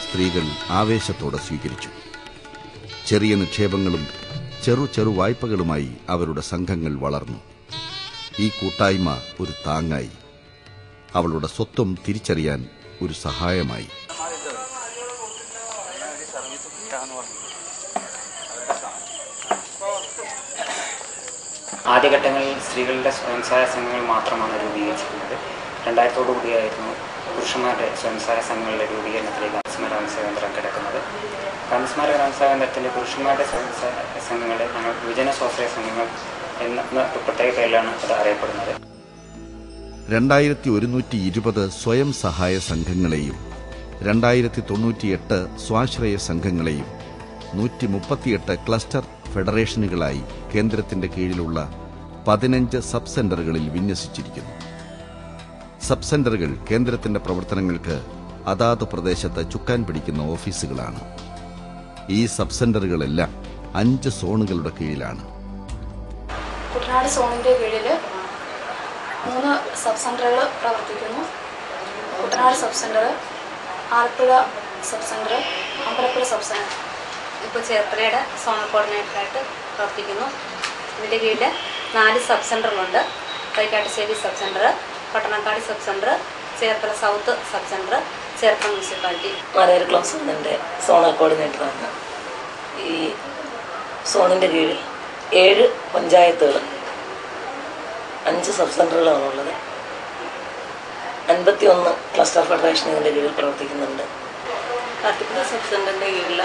സ്ത്രീകൾ ആവേശത്തോടെ സ്വീകരിച്ചു. ചെറിയ നിക്ഷേപങ്ങളും ചെറു വായ്പകളുമായി അവരുടെ സംഘങ്ങൾ വളർന്നു. ഈ കൂട്ടായ്മ ഒരു താങ്ങായി, അവളുടെ സ്വത്വം തിരിച്ചറിയാൻ ഒരു സഹായമായി. ആദ്യഘട്ടങ്ങളിൽ സ്ത്രീകളുടെ സ്വയം സഹായ സംഘങ്ങൾ മാത്രമാണ് രൂപീകരിച്ചിരുന്നത്. 2000 കൂടിയായിരുന്നു പുരുഷന്മാരുടെ സ്വയം സഹായ സംഘങ്ങളുടെ രൂപീകരണത്തിലേക്ക് ഗാന്ധിസ്മാരക ഗ്രാമസേവക കേന്ദ്രം കിടക്കുന്നത്. ഗാന്ധിസ്മാരക ഗ്രാമസേവക കേന്ദ്രത്തിൻ്റെ പുരുഷന്മാരുടെ സ്വയം സഹായ സംഘങ്ങളെ ഞങ്ങൾ യുവജന സ്വാശ്രയ സംഘങ്ങൾ എന്ന പ്രത്യേക പേരിലാണ് അത് അറിയപ്പെടുന്നത്. 2120 സ്വയം സഹായ സംഘങ്ങളെയും 2098 സ്വാശ്രയ സംഘങ്ങളെയും 138 ക്ലസ്റ്റർ ഫെഡറേഷനുകളായി കേന്ദ്രത്തിന്റെ കീഴിലുള്ള 15 സബ് സെന്ററുകളിൽ വിന്യസിച്ചിരിക്കുന്നു. സബ് സെന്ററുകൾ കേന്ദ്രത്തിന്റെ പ്രവർത്തനങ്ങൾക്ക് അതാത് പ്രദേശത്ത് ചുക്കാൻ പിടിക്കുന്ന ഓഫീസുകളാണ്. ഈ സബ് സെന്ററുകളെല്ലാം 5 സോണുകളുടെ കീഴിലാണ്. കുട്ടനാട് സോണിന്റെ കീഴിൽ 3 സബ് സെന്ററുകൾ പ്രവർത്തിക്കുന്നു. Kuttanad sub centre, Alappuzha sub centre, Ambalappuzha sub centre. ഇപ്പോൾ ചേർത്തലയുടെ സോണൽ കോർഡിനേറ്ററായിട്ട് പ്രവർത്തിക്കുന്നു. ഇതിൻ്റെ കീഴിൽ 4 സബ് സെൻ്ററുകളുണ്ട്. Thykattussery sub centre, Pattanakkad sub centre, Cherthala south sub centre, Cherthala municipality. Malayala class സോണിൻ്റെ സോണൽ കോർഡിനേറ്ററാണ്. ഈ സോണിൻ്റെ കീഴിൽ 7 പഞ്ചായത്തുകൾ, 5 സബ് സെൻ്ററുകളാണുള്ളത്. 51 ക്ലസ്റ്റർ ഫെഡറേഷൻ ഇതിൻ്റെ കീഴിൽ പ്രവർത്തിക്കുന്നുണ്ട്. കാട്ടിപ്പുഴ സബ് സെൻ്ററിൻ്റെ കീഴിൽ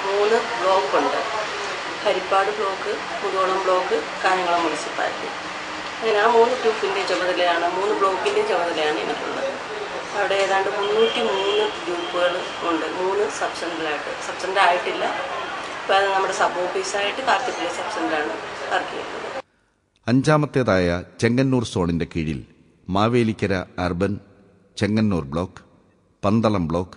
3 ബ്ലോക്കുണ്ട്. ഹരിപ്പാട് ബ്ലോക്ക്, മുതോളം ബ്ലോക്ക്, കാഞ്ഞങ്ങളം മുനിസിപ്പാലിറ്റി. അങ്ങനെ ആ 3 ഗ്രൂപ്പിൻ്റെ ചുമതലയാണ്, 3 ബ്ലോക്കിൻ്റെ ചുമതലയാണ് എനിക്കുള്ളത്. അവിടെ ഏതാണ്ട് 303 ഗ്രൂപ്പുകൾ ഉണ്ട്. 3 സബ് സെൻ്ററിലായിട്ട്, സബ് സെൻ്റർ ആയിട്ടില്ല. ഇപ്പോൾ അത് നമ്മുടെ സബ് ഓഫീസായിട്ട് കാട്ടിപ്പുഴ സബ് സെൻ്ററാണ് വർക്ക് ചെയ്യുന്നത്. 5ാമത്തേതായ ചെങ്ങന്നൂർ സോണിന്റെ കീഴിൽ Mavelikkara urban, Chengannur block, Pandalam block,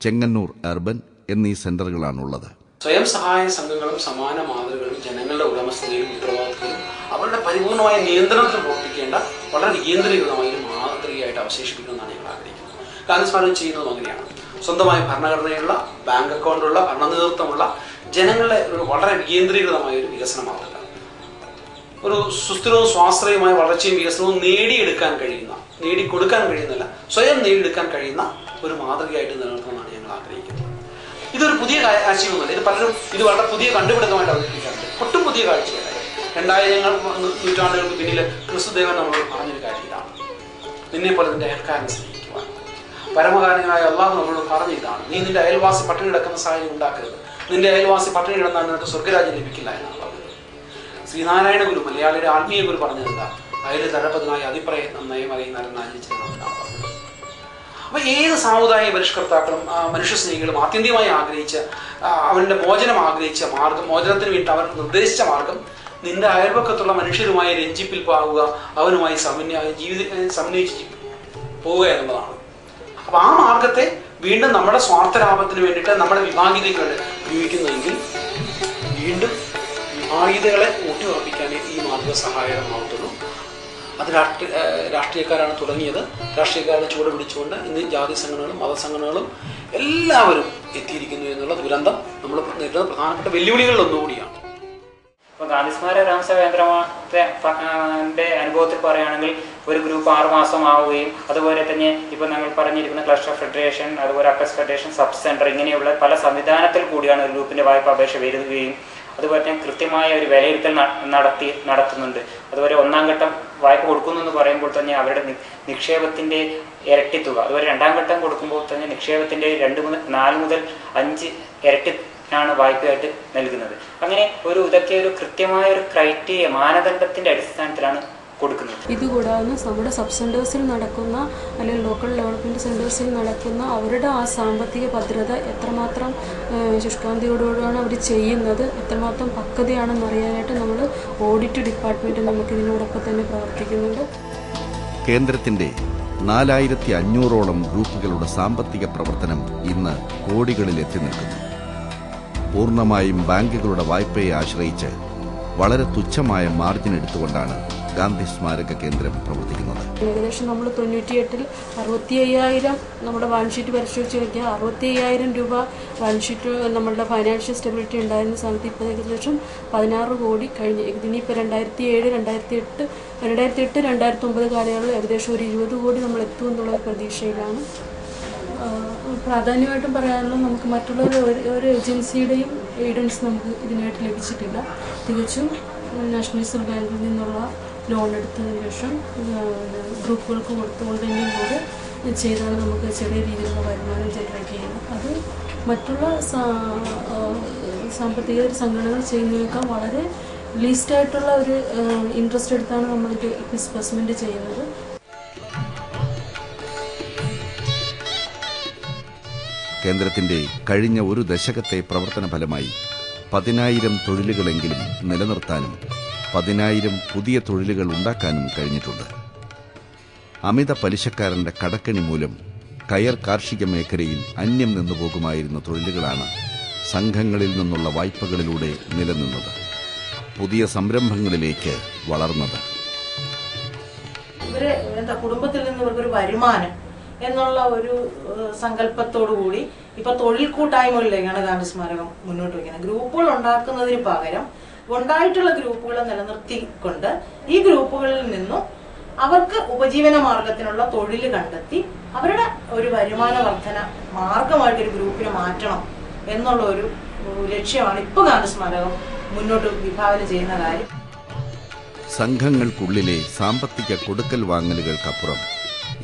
Chengannur urban എന്നീ സെന്ററുകളാണുള്ളത്. സ്വയം സഹായ സംഘങ്ങളും സമാന മാതൃകകളും ജനങ്ങളുടെ ഉടമസ്ഥതയും ഉത്തരവാദിത്വവും അവരുടെ പരിപൂർണമായ നിയന്ത്രണത്തിൽ പ്രവർത്തിക്കേണ്ട വളരെ വികേന്ദ്രീകൃതമായ ഒരു മാതൃകയായിട്ട് അവശേഷിപ്പിക്കണമെന്നാണ് ഞങ്ങൾ ആഗ്രഹിക്കുന്നത്. ഗാന്ധിസ്മാരകം ചെയ്യുന്നതും അങ്ങനെയാണ്. സ്വന്തമായ ഭരണഘടനയുള്ള, ബാങ്ക് അക്കൗണ്ടുള്ള, ഭരണ നേതൃത്വമുള്ള ജനങ്ങളുടെ ഒരു വളരെ വികേന്ദ്രീകൃതമായ ഒരു വികസന മാതൃക, ഒരു സുസ്ഥിരവും സ്വാശ്രയമായ വളർച്ചയും വികസനവും നേടിക്കൊടുക്കാൻ കഴിയുന്നില്ല, സ്വയം നേടിയെടുക്കാൻ കഴിയുന്ന ഒരു മാതൃകയായിട്ട് നിലനിർത്തണമെന്നാണ് ഞങ്ങൾ ആഗ്രഹിക്കുന്നത്. ഇതൊരു പുതിയ ആശയമൊന്നുമല്ല. ഇത് വളരെ പുതിയ കണ്ടുപിടുത്തമായിട്ട് അവതരിപ്പിക്കാറുണ്ട്. ഒട്ടും പുതിയ കാഴ്ചയല്ല. 2000 നൂറ്റാണ്ടുകൾക്ക് പിന്നിൽ ക്രിസ്തുദേവൻ നമ്മളോട് പറഞ്ഞൊരു കാര്യം ഇതാണ്: നിന്നെ പോലെ നിന്റെ അയൽക്കാരനെ സ്നേഹിക്കുവാൻ. പരമകാരനായ അള്ളാഹു നമ്മളോട് പറഞ്ഞ ഇതാണ്: നീ നിന്റെ അയൽവാസി പട്ടിണി കിടക്കുന്ന സാഹചര്യം ഉണ്ടാക്കരുത്. നിന്റെ അയൽവാസി പട്ടിണി കിടന്നാൽ നിനക്ക് സ്വർഗ്ഗരാജ്യം ലഭിക്കില്ല എന്നാണ് പറഞ്ഞത്. ശ്രീനാരായണ ഗുരു, മലയാളിയുടെ ആത്മീയ ഗുരു, പറഞ്ഞത് എന്താ? അയൽ തഴപ്പതിനായി അതിപ്രയത്നം നയമറിയുന്നവരെന്നാചരിച്ചതെന്നാണ് പറഞ്ഞത്. അപ്പൊ ഏത് സാമുദായിക പരിഷ്കർത്താക്കളും മനുഷ്യസ്നേഹികളും ആത്യന്തികമായി ആഗ്രഹിച്ച, അവന്റെ മോചനം ആഗ്രഹിച്ച മാർഗം, മോചനത്തിന് വേണ്ടി അവർ നിർദ്ദേശിച്ച മാർഗം, നിന്റെ അയൽപക്കത്തുള്ള മനുഷ്യരുമായി രഞ്ജിപ്പിൽ പാവുക, അവനുമായി സമന്വയിച്ച് പോവുക എന്നുള്ളതാണ്. അപ്പൊ ആ മാർഗത്തെ വീണ്ടും നമ്മുടെ സ്വാർത്ഥ ലാഭത്തിന് വേണ്ടിയിട്ട്, നമ്മുടെ വിഭാഗീയതയ്ക്ക് വേണ്ടി ഉപയോഗിക്കുന്നതെങ്കിൽ വീണ്ടും വിഭാഗീയതകളെ ഊട്ടിയുറപ്പിക്കാൻ ഈ മാർഗം സഹായകമാവത്തുള്ളൂ. അത് രാഷ്ട്രീയക്കാരാണ് തുടങ്ങിയത്. രാഷ്ട്രീയക്കാരുടെ ചുവട് പിടിച്ചുകൊണ്ട് ഇന്ന് ജാതി സംഘടനകളും മതസംഘടനകളും എല്ലാവരും എത്തിയിരിക്കുന്നു എന്നുള്ള ദുരന്തം നമ്മൾ നേരിടുന്ന പ്രധാനപ്പെട്ട വെല്ലുവിളികളിൽ ഒന്നുകൂടിയാണ്. ഇപ്പോൾ ഗാന്ധിസ്മാരക ഗ്രാമസേവക കേന്ദ്രത്തിന്റെ അനുഭവത്തിൽ പറയുകയാണെങ്കിൽ ഒരു ഗ്രൂപ്പ് 6 മാസം ആവുകയും, അതുപോലെ തന്നെ ഇപ്പോൾ ഞങ്ങൾ പറഞ്ഞിരിക്കുന്ന ക്ലസ്റ്റർ ഫെഡറേഷൻ, അതുപോലെ അപ്പസ് ഫെഡറേഷൻ, സബ് സെന്റർ, ഇങ്ങനെയുള്ള പല സംവിധാനത്തിൽ കൂടിയാണ് ഒരു ഗ്രൂപ്പിന്റെ വായ്പ അപേക്ഷ വരികയും അതുപോലെ തന്നെ കൃത്യമായ ഒരു വിലയിരുത്തൽ നടത്തുന്നുണ്ട്. അതുപോലെ 1ാം ഘട്ടം വായ്പ കൊടുക്കുന്നു എന്ന് പറയുമ്പോൾ തന്നെ അവരുടെ നിക്ഷേപത്തിന്റെ ഇരട്ടി തുക, അതുപോലെ 2ാം ഘട്ടം കൊടുക്കുമ്പോൾ തന്നെ നിക്ഷേപത്തിന്റെ 4 മുതൽ 5 ഇരട്ടി ആണ് വായ്പയായിട്ട് നൽകുന്നത്. അങ്ങനെ ഇതൊക്കെ ഒരു കൃത്യമായ ഒരു ക്രൈറ്റീരിയ, മാനദണ്ഡത്തിന്റെ അടിസ്ഥാനത്തിലാണ് കൊടുക്കുന്നത്. ഇതുകൂടാതെ നമ്മുടെ സബ് സെന്റേഴ്സിൽ നടക്കുന്ന, അല്ലെങ്കിൽ ലോക്കൽ ഡെവലപ്മെന്റ് സെന്റേഴ്സിൽ നടക്കുന്ന അവരുടെ ആ സാമ്പത്തിക ഭദ്രത എത്രമാത്രം ശുഷ്കാന്തിയോടുകൂടിയാണ് അവർ ചെയ്യുന്നത്, എത്രമാത്രം പക്വതയാണെന്ന് അറിയാനായിട്ട് നമ്മൾ ഓഡിറ്റ് ഡിപ്പാർട്ട്മെന്റ് നമുക്ക് ഇതിനോടൊപ്പം തന്നെ പ്രവർത്തിക്കുന്നുണ്ട്. കേന്ദ്രത്തിന്റെ 4500ഓളം ഗ്രൂപ്പുകളുടെ സാമ്പത്തിക പ്രവർത്തനം ഇന്ന് കോടികളിൽ എത്തി നിൽക്കുന്നു. പൂർണ്ണമായും ബാങ്കുകളുടെ വായ്പയെ ആശ്രയിച്ച് വളരെ തുച്ഛമായ മാർജിൻ എടുത്തുകൊണ്ടാണ് ഗാന്ധി സ്മാരക കേന്ദ്രം പ്രവർത്തിക്കുന്നത്. ഏകദേശം നമ്മൾ 98-ൽ 65,000 നമ്മുടെ ബാലൻസ് ഷീറ്റ് പരിശോധിച്ച് നോക്കിയാൽ 65,000 രൂപ ബാലൻസ് ഷീറ്റ് നമ്മളുടെ ഫൈനാൻഷ്യൽ സ്റ്റെബിലിറ്റി ഉണ്ടായിരുന്ന സമയത്ത് ഇപ്പോൾ ഏകദേശം 16 കോടി കഴിഞ്ഞ്. ഇനിയിപ്പോൾ 2007, 2008, 2009 കാലയളവിൽ ഏകദേശം ഒരു 20 കോടി നമ്മൾ എത്തുമെന്നുള്ള പ്രതീക്ഷയിലാണ്. പ്രാധാന്യമായിട്ടും പറയാനുള്ളത് നമുക്ക് മറ്റുള്ള ഒരു ഏജൻസിയുടെയും എയ്ഡൻസ് നമുക്ക് ഇതിനായിട്ട് ലഭിച്ചിട്ടില്ല. തികച്ചും നാഷണൽ റിസർവ് ബാങ്കിൽ നിന്നുള്ള ലോൺ എടുത്തതിന് ശേഷം ഗ്രൂപ്പുകൾക്ക് കൊടുത്തുകൊണ്ടിലൂടെ ചെയ്താണ് നമുക്ക് ചെറിയ രീതിയിലുള്ള വരുമാനം ജനറേറ്റ് ചെയ്യുന്നത്. അത് മറ്റുള്ള സാമ്പത്തിക സംഘടനകൾ ചെയ്യുന്നതിനേക്കാൾ വളരെ ലീസ്റ്റായിട്ടുള്ള ഒരു ഇൻട്രസ്റ്റ് എടുത്താണ് നമ്മളിത് ഡിസ്ബഴ്സ്മെൻറ്റ് ചെയ്യുന്നത്. കേന്ദ്രത്തിന്റെ കഴിഞ്ഞ ഒരു ദശകത്തെ പ്രവർത്തന ഫലമായി 10,000 തൊഴിലുകളെങ്കിലും നിലനിർത്താനും 10,000 പുതിയ തൊഴിലുകൾ ഉണ്ടാക്കാനും കഴിഞ്ഞിട്ടുണ്ട്. അമിത പലിശക്കാരന്റെ കടക്കണി മൂലം കയർ കാർഷിക മേഖലയിൽ അന്യം നിന്നുപോകുമായിരുന്ന തൊഴിലുകളാണ് സംഘങ്ങളിൽ നിന്നുള്ള വായ്പകളിലൂടെ നിലനിന്നത്, പുതിയ സംരംഭങ്ങളിലേക്ക് വളർന്നത്. കുടുംബത്തിൽ നിന്ന് ഇവർക്കൊരു വരുമാനം എന്നുള്ള ഒരു സങ്കല്പത്തോടു കൂടി ഇപ്പൊ തൊഴിൽ കൂട്ടായ്മകളിലേക്കാണ് ഗാന്ധി സ്മാരകം മുന്നോട്ട് വയ്ക്കുന്നത്. ഗ്രൂപ്പുകൾ ഉണ്ടാക്കുന്നതിന് പകരം ഉണ്ടായിട്ടുള്ള ഗ്രൂപ്പുകളെ നിലനിർത്തിക്കൊണ്ട് ഈ ഗ്രൂപ്പുകളിൽ നിന്നും അവർക്ക് ഉപജീവന മാർഗത്തിനുള്ള തൊഴിൽ കണ്ടെത്തി അവരുടെ ഒരു വരുമാന വർധന മാർഗമായിട്ട് ഒരു ഗ്രൂപ്പിനെ മാറ്റണം എന്നുള്ള ഒരു ലക്ഷ്യമാണ് ഇപ്പൊ ഗാന്ധി സ്മാരകം മുന്നോട്ട് വിഭാവന ചെയ്യുന്ന കാര്യം. സംഘങ്ങൾക്കുള്ളിലെ സാമ്പത്തിക കൊടുക്കൽ വാങ്ങലുകൾക്കപ്പുറം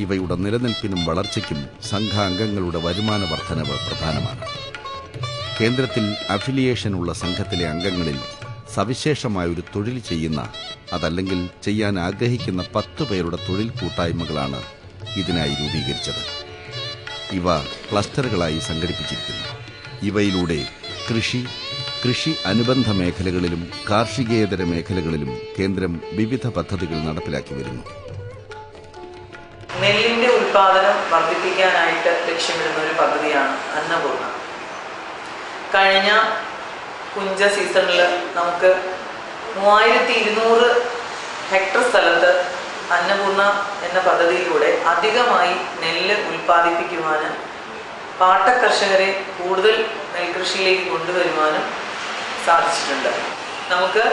ഇവയുടെ നിലനിൽപ്പിനും വളർച്ചയ്ക്കും സംഘാംഗങ്ങളുടെ വരുമാന വർധനവ് പ്രധാനമാണ്. കേന്ദ്രത്തിൽ അഫിലിയേഷനുള്ള സംഘത്തിലെ അംഗങ്ങളിൽ സവിശേഷമായൊരു തൊഴിൽ ചെയ്യുന്ന, അതല്ലെങ്കിൽ ചെയ്യാൻ ആഗ്രഹിക്കുന്ന 10 പേരുടെ തൊഴിൽ കൂട്ടായ്മകളാണ് ഇതിനായി രൂപീകരിച്ചത്. ഇവ ക്ലസ്റ്ററുകളായി സംഘടിപ്പിച്ചിരിക്കുന്നു. ഇവയിലൂടെ കൃഷി അനുബന്ധ മേഖലകളിലും കാർഷികേതര മേഖലകളിലും കേന്ദ്രം വിവിധ പദ്ധതികൾ നടപ്പിലാക്കി വരുന്നു. നെല്ലിന്റെ ഉൽപാദനം വർദ്ധിപ്പിക്കാനായിട്ട് ലക്ഷ്യമിടുന്ന ഒരു പദ്ധതിയാണ് അന്നപൂർണ. കഴിഞ്ഞ കുഞ്ച സീസണിൽ നമുക്ക് 3200 ഹെക്ടർ സ്ഥലത്ത് അന്നപൂർണ എന്ന പദ്ധതിയിലൂടെ അധികമായി നെല്ല് ഉൽപ്പാദിപ്പിക്കുവാനും പാട്ട കർഷകരെ കൂടുതൽ നെൽകൃഷിയിലേക്ക് കൊണ്ടുവരുവാനും സാധിച്ചിട്ടുണ്ട്. നമുക്ക്